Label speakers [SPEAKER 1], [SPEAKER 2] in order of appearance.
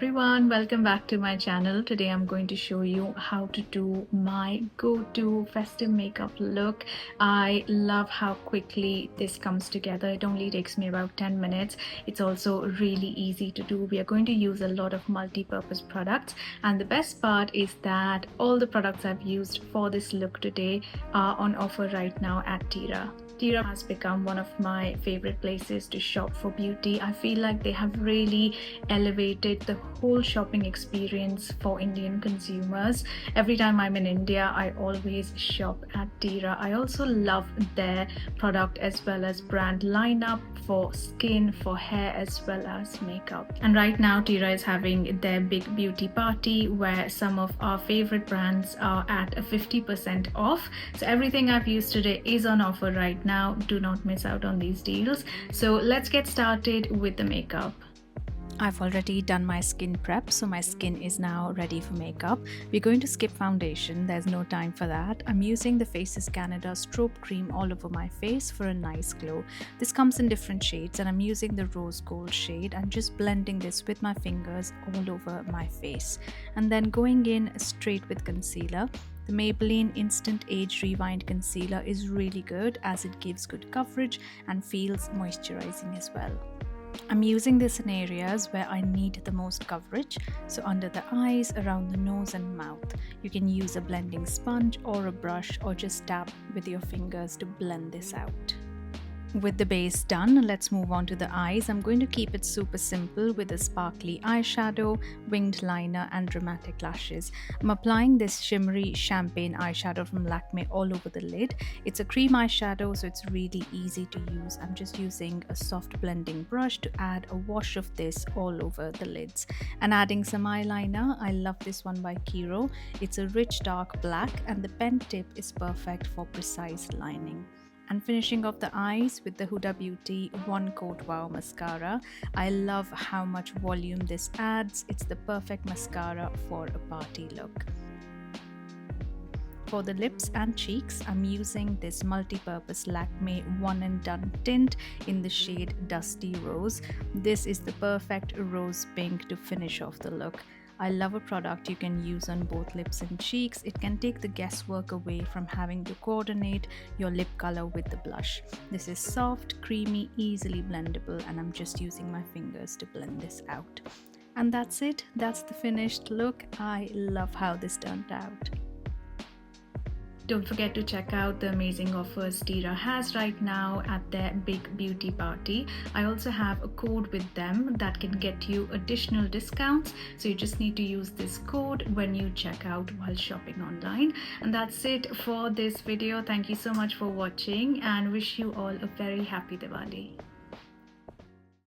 [SPEAKER 1] everyone, welcome back to my channel. Today I'm going to show you how to do my go-to festive makeup look. I love how quickly this comes together. It only takes me about 10 minutes. It's also really easy to do. We are going to use a lot of multi-purpose products, and the best part is that all the products I've used for this look today are on offer right now at Tira. Tira has become one of my favorite places to shop for beauty. I feel like they have really elevated the whole shopping experience for Indian consumers. Every time I'm in India, I always shop at Tira. I also love their product as well as brand lineup for skin, for hair, as well as makeup. And right now Tira is having their big beauty party where some of our favorite brands are at a 50% off. So everything I've used today is on offer right now. Do not miss out on these deals. So let's get started with the makeup.
[SPEAKER 2] I've already done my skin prep, so my skin is now ready for makeup. We're going to skip foundation, there's no time for that. I'm using the Faces Canada Strobe cream all over my face for a nice glow. This comes in different shades and I'm using the rose gold shade and just blending this with my fingers all over my face. And then going in straight with concealer. The Maybelline Instant Age Rewind Concealer is really good as it gives good coverage and feels moisturizing as well. I'm using this in areas where I need the most coverage, so under the eyes, around the nose and mouth. You can use a blending sponge or a brush or just tap with your fingers to blend this out. With the base done, let's move on to the eyes. I'm going to keep it super simple with a sparkly eyeshadow, winged liner and dramatic lashes. I'm applying this shimmery champagne eyeshadow from Lakmē all over the lid. It's a cream eyeshadow, so it's really easy to use. I'm just using a soft blending brush to add a wash of this all over the lids. And adding some eyeliner. I love this one by Kiro. It's a rich dark black and the pen tip is perfect for precise lining. And finishing off the eyes with the Huda Beauty One Coat Wow Mascara. I love how much volume this adds. It's the perfect mascara for a party look. For the lips and cheeks, I'm using this multi-purpose Lakmē One and Done tint in the shade Dusty Rose. This is the perfect rose pink to finish off the look. I love a product you can use on both lips and cheeks. It can take the guesswork away from having to coordinate your lip color with the blush. This is soft, creamy, easily blendable, and I'm just using my fingers to blend this out. And that's it. That's the finished look. I love how this turned out.
[SPEAKER 1] Don't forget to check out the amazing offers Tira has right now at their big beauty party. I also have a code with them that can get you additional discounts. So you just need to use this code when you check out while shopping online. And that's it for this video. Thank you so much for watching and wish you all a very happy Diwali.